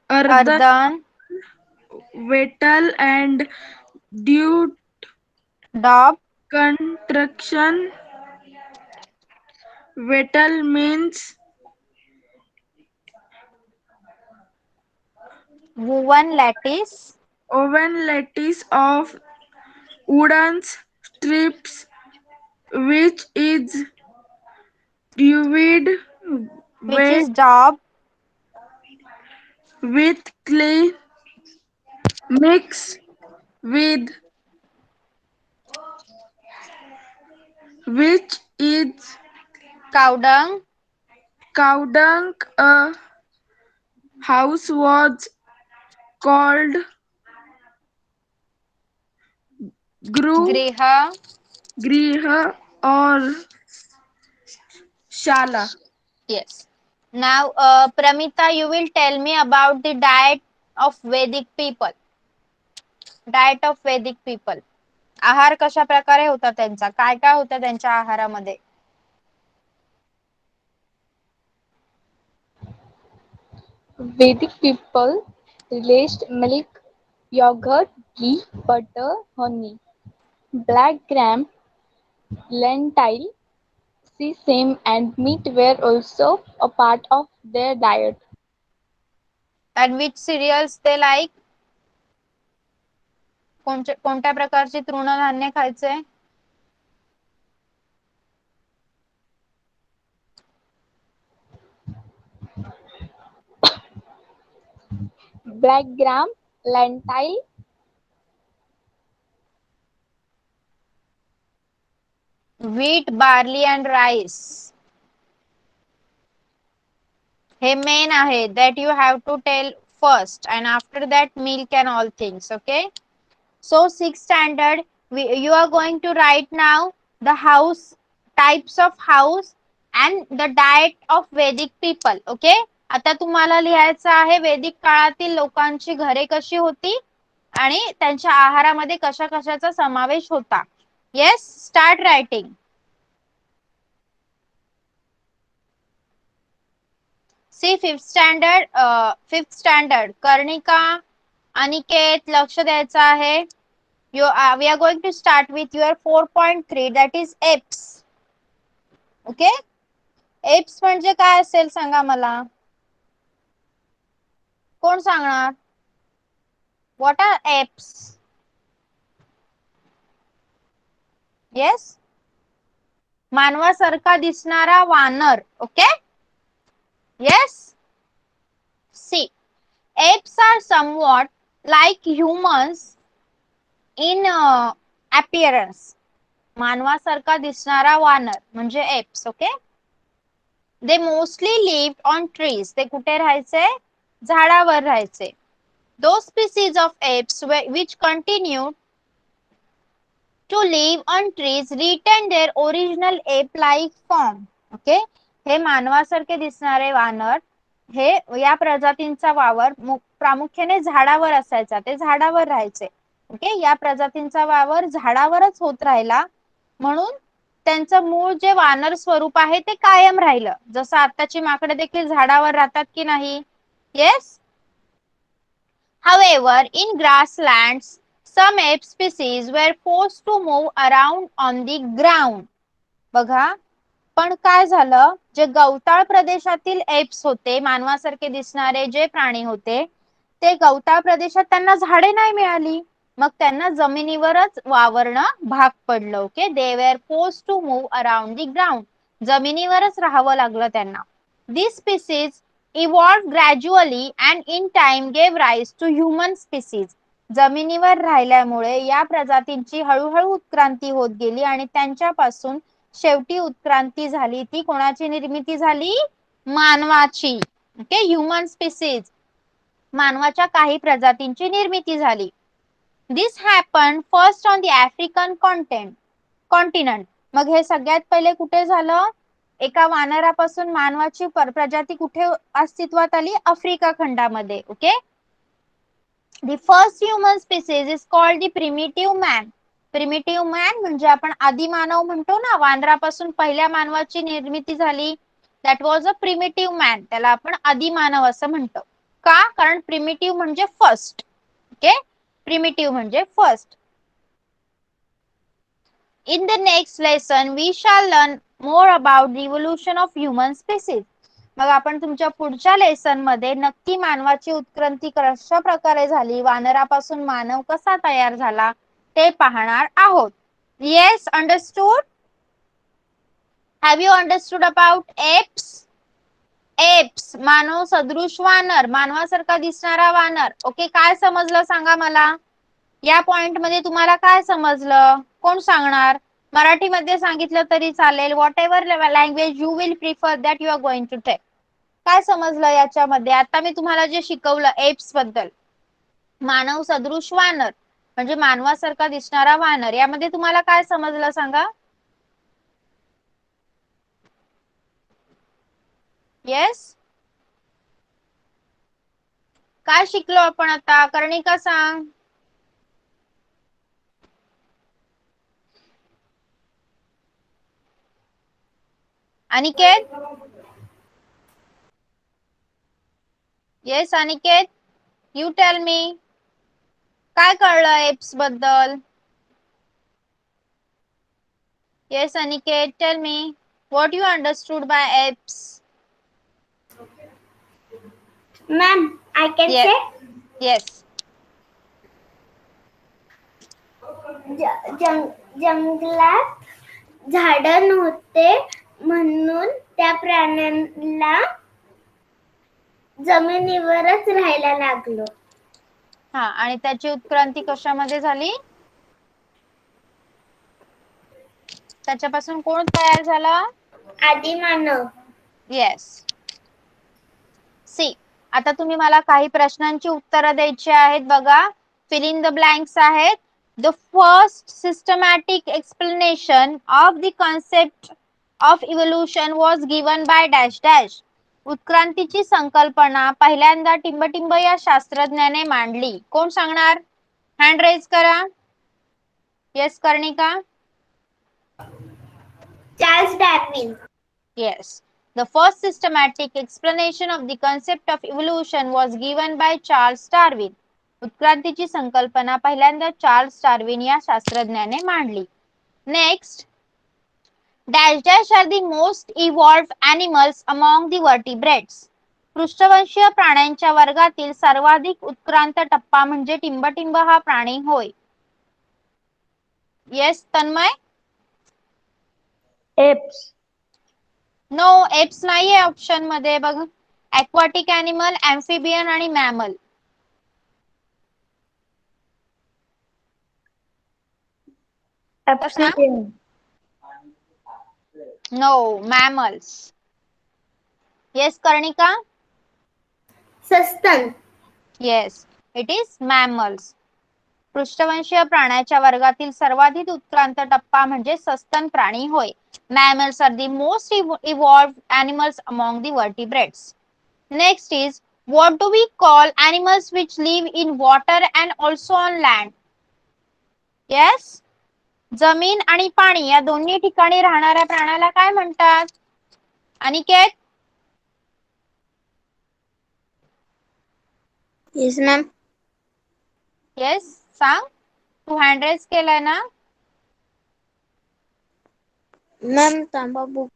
earthen, metal, and due Daub. construction. Metal means Woven lattice. oven lattice of wooden strips which is Duvid which wet is daub, with clay mix with which is cow dung, cow dung. A house was called gru, griha. griha or shala. Yes. Now, Pramita, you will tell me about the diet of Vedic people. Diet of Vedic people. आहार कशा प्रकारे होता त्यांचा, काय काय होतं त्यांच्या आहारामध्ये? Vedic people relished milk, yogurt, ghee, butter, honey, black gram, lentil, sesame, and meat were also a part of their diet. And which cereals they like? कोणत्या प्रकारचे तृणधान्य खायचे? Black gram, lentil, Wheat, barley and rice. हे मेन आहे, that you have to tell first and after that milk and all things. Okay, so 6th standard, you are going to write now the house, types of house and the diet of Vedic people. Okay, आता तुम्हाला लिहायचं आहे वैदिक काळातील लोकांची घरे कशी होती आणि त्यांच्या आहारामध्ये कशा कशाचा समावेश होता. Yes, start writing. See fifth standard Karnika, Aniket, लक्ष द्यायचं आहे. We are going to start with your 4.3, that is apes. Okay, apes म्हणजे काय असेल सांगा मला, कोण सांगणार? What are apes? येस, मानवासारखा दिसणारा वानर. Okay, yes. See, apes are somewhat like humans in appearance. मानवासारखा दिसणारा वानर म्हणजे apes. Okay, they mostly lived on trees. ते कुठे राहायचे? झाडावर राहायचे. Those species of apes which continued to live on trees retain their original ape-like form. Okay, हे मानवासारखे दिसणारे वानर हे या प्रजातींचा वावर प्रामुख्याने झाडावर असायचा, ते झाडावर राहायचे. ओके, या प्रजातींचा वावर झाडावरच होत राहिला म्हणून त्यांचं मूळ जे वानर स्वरूप आहे ते कायम राहिलं. जसं आताची माकडे देखील झाडावर राहतात की नाही? Yes. However, in grasslands, some ape species were forced to move around on the ground. बघा, पण काय झालं, जे गवताळ प्रदेशातील एप्स होते, मानवासारखे दिसणारे जे प्राणी होते, ते गवताळ प्रदेशात त्यांना झाडे नाही मिळाली, मग त्यांना जमिनीवरच वावरणं भाग पडलं. Okay, they were forced to move around the ground. जमिनीवरच राहावं लागलं त्यांना. This species evolved gradually and in time gave rise to human species. जमिनीवर राहिल्यामुळे या प्रजातींची हळूहळू उत्क्रांती होत गेली आणि त्यांच्यापासून शेवटी उत्क्रांती झाली. ती कोणाची निर्मिती झाली? मानवाची. ओके, ह्युमन स्पीसीज, मानवाच्या काही प्रजातींची निर्मिती झाली. This happen first on the African continent. मग हे सगळ्यात पहिले कुठे झालं? एका वानरापासून मानवाची प्रजाती कुठे अस्तित्वात आली? आफ्रिका खंडामध्ये. Okay, the first human species is called the primitive man. Primitive man म्हणजे आपण आदिमानव म्हणतो ना, वानरापासून पहिल्या मानवाची निर्मिती झाली, that was a primitive man. त्याला आपण आदिमानव असं म्हणतो. का? कारण प्रिमिटिव्ह म्हणजे फर्स्ट. ओके, प्रिमिटिव्ह म्हणजे first. In the next lesson, we shall learn more about the evolution of human species. मग आपण तुमच्या पुढच्या लेसन मध्ये नक्की मानवाची उत्क्रांती कशा प्रकारे झाली, वानरापासून मानव कसा तयार झाला ते पाहणार आहोत. Yes, understood? Have you understood about apes? Apes मानव सदृश वानर, मानवासारखा दिसणारा वानर. ओके, काय समजलं सांगा मला. या पॉइंट मध्ये तुम्हाला काय समजलं? कोण सांगणार? मराठीमध्ये सांगितलं तरी चालेल. Whatever language you will prefer that you are going to take. काय समजलं याच्यामध्ये? आता मी तुम्हाला जे शिकवलं एप्स बद्दल, मानव सदृश वानर म्हणजे मानवासारखा दिसणारा वानर, यामध्ये तुम्हाला काय समजलं सांगा. येस, काय शिकलो आपण आता? कर्णिका सांग. Aniket? Yes Aniket, you tell me. काय कळलं एप्स बद्दल? Yes Aniket, tell me what you understood by apps. Ma'am, I can say. Yes. जंगलात झाड नव्हते म्हणून त्या प्राण्यांना जमिनीवरच राहायला लागलो. हा, आणि त्याची उत्क्रांती कशामध्ये झाली? त्याच्यापासून कोण तयार झाला? आदिमानव. येस. सी, आता तुम्ही मला काही प्रश्नांची उत्तरं द्यायची आहेत. बघा, फिल इन द ब्लँक्स आहेत. The first systematic explanation of the concept of evolution was given by dash dash. उत्क्रांतीची संकल्पना पहिल्यांदा टिंबटिंब या शास्त्रज्ञाने मांडली. कोण सांगणार? हँड रेज करा. Yes Karnika. Charles Darwin. Yes. The first systematic explanation of the concept of evolution was given by Charles Darwin. उत्क्रांतीची संकल्पना पहिल्यांदा चार्ल्स डार्विन या शास्त्रज्ञाने मांडली. Next, dash dash are the most evolved animals among the vertebrates. पृष्ठवंशीय प्राण्यांच्या वर्गातील सर्वाधिक उत्क्रांत टप्पा म्हणजे टिंबटिंब हा प्राणी होय. Yes Tanmay. Apes. No, apes नाहीये ऑप्शन मध्ये. बघ, एक्वाटिक एनिमल, एम्फिबियन आणि mammal. No, mammals. Yes Karnika. सस्तन. Yes, it is mammals. पृष्ठवंशीय प्राण्याच्या वर्गातील सर्वाधिक उत्क्रांत टप्पा म्हणजे सस्तन प्राणी होय. Mammals are the most evolved animals among the vertebrates. Next is, what do we call animals which live in water and also on land? Yes, जमीन आणि पाणी या दोन्ही ठिकाणी राहणाऱ्या प्राण्याला काय म्हणतात? अनिकेत. Yes ma'am. येस सांग. तू हँड रेज केलाय ना? मॅम थांबा बुक.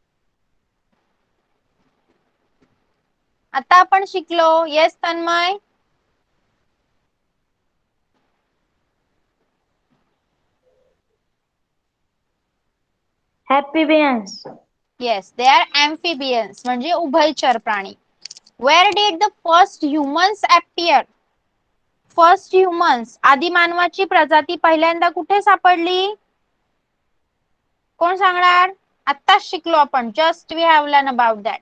आता आपण शिकलो. Yes Tanmay. Amphibians. Yes, they are amphibians म्हणजे उभयचर प्राणी. Where did the first humans appear? First humans, आदिमानवाची प्रजाती पहिल्यांदा कुठे सापडली? कोण सांगणार? आत्ताच शिकलो आपण. Just we have learn about that.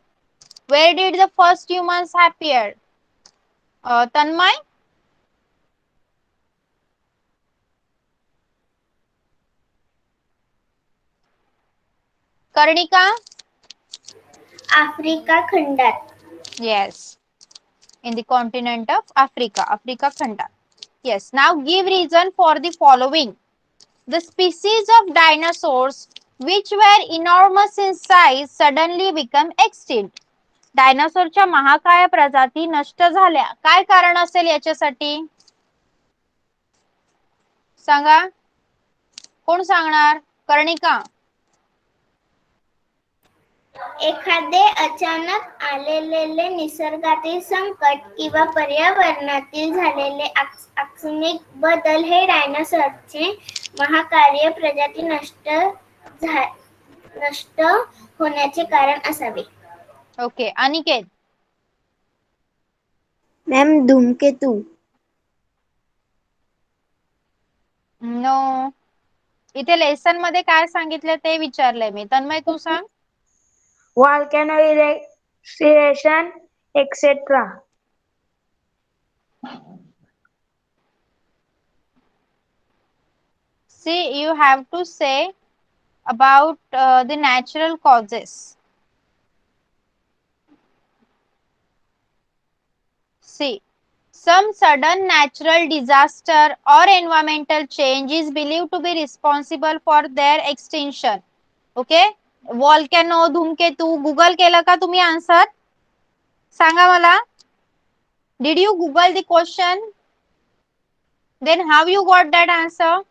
Where did the first humans appear? Tanmay. Karnika. Africa खंडात. Yes, in the continent of Africa, Africa खंडात. Yes, now give reason for the following. The species of dinosaurs which were enormous in size suddenly become extinct. डायनासोरच्या महाकाय प्रजाती नष्ट झाल्या. काय कारण असेल याच्यासाठी? सांगा. कोण सांगणार? कर्णिका. एखादे अचानक आलेले निसर्गातील संकट किंवा पर्यावरणातील झालेले आकस्मिक बदल हे डायनासॉरचे महाकाय प्रजाती नष्ट नष्ट होण्याचे कारण असावे. ओके, अनिकेत. मॅम धूमकेतू. नो, इथे लेसन मध्ये काय सांगितलं ते विचारलंय मी. तन्मय तू सांग. Volcano eruption, etc. See, you have to say about the natural causes. See, some sudden natural disaster or environmental change is believed to be responsible for their extinction. Okay, volcano, धूमकेतू. गुगल केलं का तुम्ही आन्सर? सांगा मला. Did you Google the question? Then how you got that answer?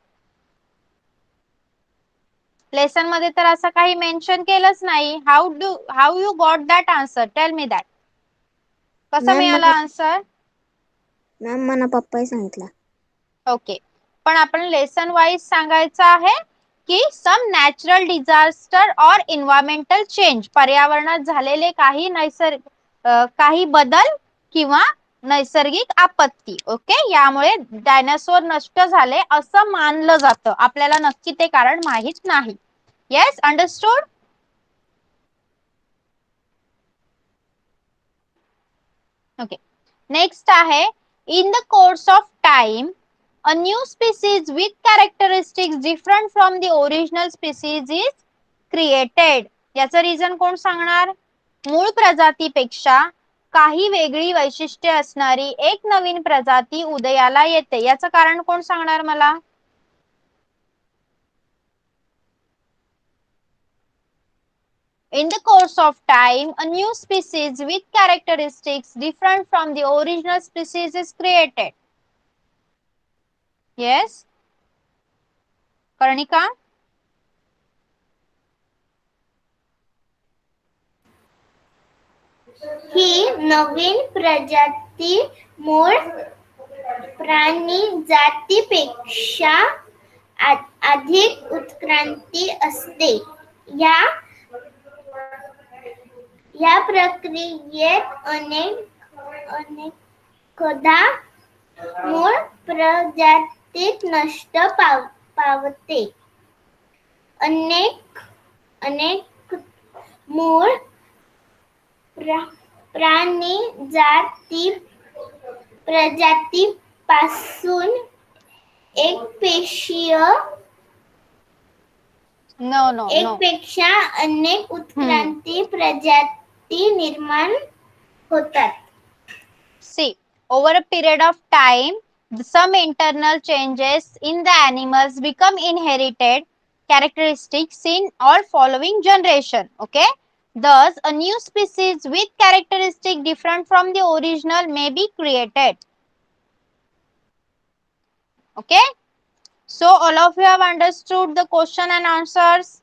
Lesson मध्ये तर असं काही मेन्शन केलंच नाही. How you got that answer? Tell me that. कसं मिळालं आन्सर? मॅम मला पप्पाही सांगितलं. ओके, पण आपण लेसन वाईज सांगायचं आहे की सम नॅचरल डिझास्टर और एन्व्हायरमेंटल चेंज, पर्यावरणात झालेले काही बदल किंवा नैसर्गिक आपत्ती. ओके, यामुळे डायनासोर नष्ट झाले असं मानलं जातं. आपल्याला नक्की ते कारण माहित नाही. Yes, understood. ओके, नेक्स्ट आहे in the course of time a new species with characteristics different from the original species is created. याचं रिझन कोण सांगणार? मूळ प्रजातीपेक्षा काही वेगळी वैशिष्ट्ये असणारी एक नवीन प्रजाती उदयाला येते. याचं कारण कोण सांगणार मला? In the course of time, a new species with characteristics different from the original species is created. Yes, कर्णिका. ही नवीन प्रजाती मूळ प्राणी जातीपेक्षा अधिक उत्क्रांती असते. या प्रक्रियेत अनेकदा मूळ प्रजातीत नष्ट पावते. अनेक मूळ प्राणी प्रजातीपासून एकपेक्षा अनेक उत्क्रांती प्रजाती निर्माण होतात. See, over a period of time, some internal changes in the animals become inherited characteristics in all following generation. Okay, thus a new species with characteristic different from the original may be created. Okay, so all of you have understood the question and answers.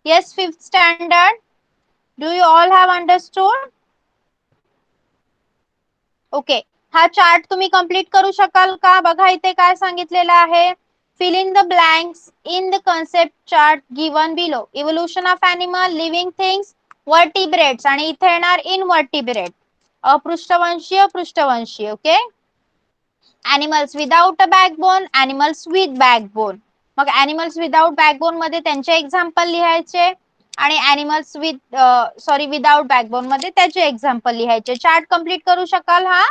Yes, 5th standard, do you all have understood? Okay, हा चार्ट तुम्ही कंप्लीट करू शकाल का? बघा इथे काय सांगितलेलं आहे. Fill in the blanks in the concept chart given below. Evolution of animal, living things, vertebrates, आणि इथे येणार इनवर्टिब्रेट, अपृष्ठवंशीय, पृष्ठवंशीय. Okay, animals without a backbone, animals with backbone. मग एनिमल्स विदाउट बॅकबोन मध्ये त्यांचे एक्झाम्पल लिहायचे आणि एनिमल्स विदाउट बॅकबोन मध्ये त्याचे एक्झाम्पल लिहायचे. चार्ट कंप्लीट करू शकाल हा?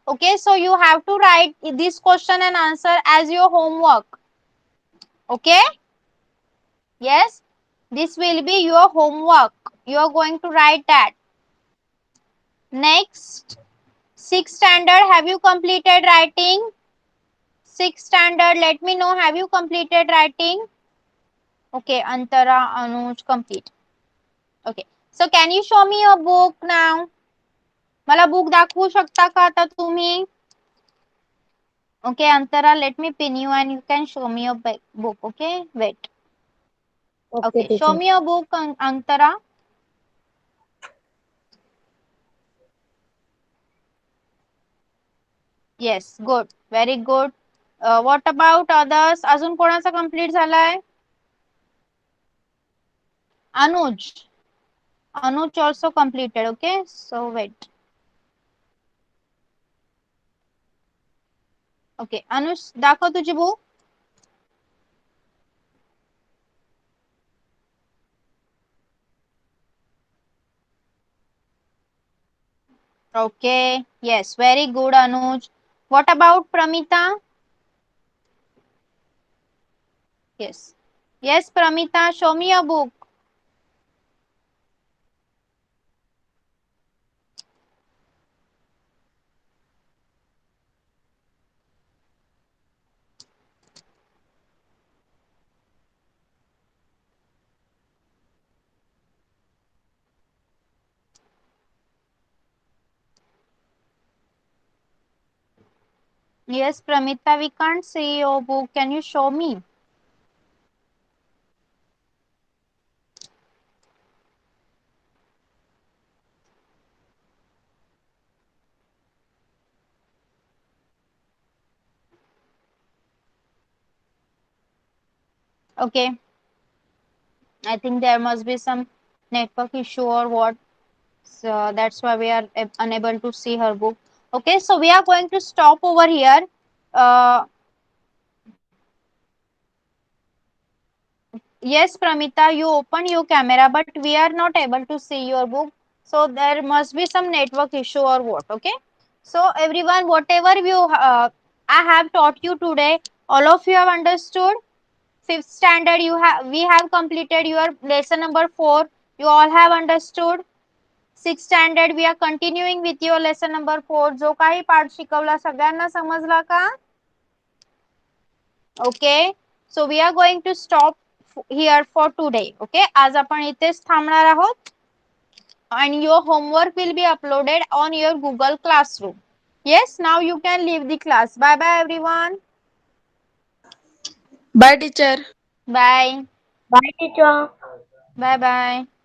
Okay, so you have to write this question and answer as your homework. Okay, yes, this will be your homework. You are going to write that. Next, 6th standard, have you completed writing? 6th standard, let me know, have you completed writing? Okay, Antara, Anuj, complete. Okay, so can you show me your book now? मला बुक दाखवू शकता का आता तुम्ही? Okay, Antara, let me pin you and you can show me your book. Okay, wait. Okay, show me your book, Antara. Yes, good, very good. What about others? अजून कोणाचा कंप्लीट झालाय? Anuj. Anuj also completed. Okay, so wait. Okay, Anuj, दाखव तुझी book. Okay, yes, very good, Anuj. What about Pramita? Yes. Yes, Pramita, show me your book. Yes, Pramita, we can't see your book. Can you show me? Okay. I think there must be some network issue or what. So that's why we are unable to see her book. Okay, so we are going to stop over here. Uh, yes, Pramita, you open your camera, but we are not able to see your book. So there must be some network issue or what. Okay. So everyone, whatever I have taught you today, all of you have understood. Fifth standard, we have completed your lesson number 4. You all have understood. Six standard we are continuing with your lesson number 4. जो काही पाठ शिकवला सगळ्यांना समजला का? Okay, so we are going to stop here for today. Okay, आज आपण इथेच थांबणार आहोत. and your homework will be uploaded on your Google Classroom. Yes, now you can leave the class. Bye bye everyone. Bye, teacher. Bye. Bye, teacher. Bye bye.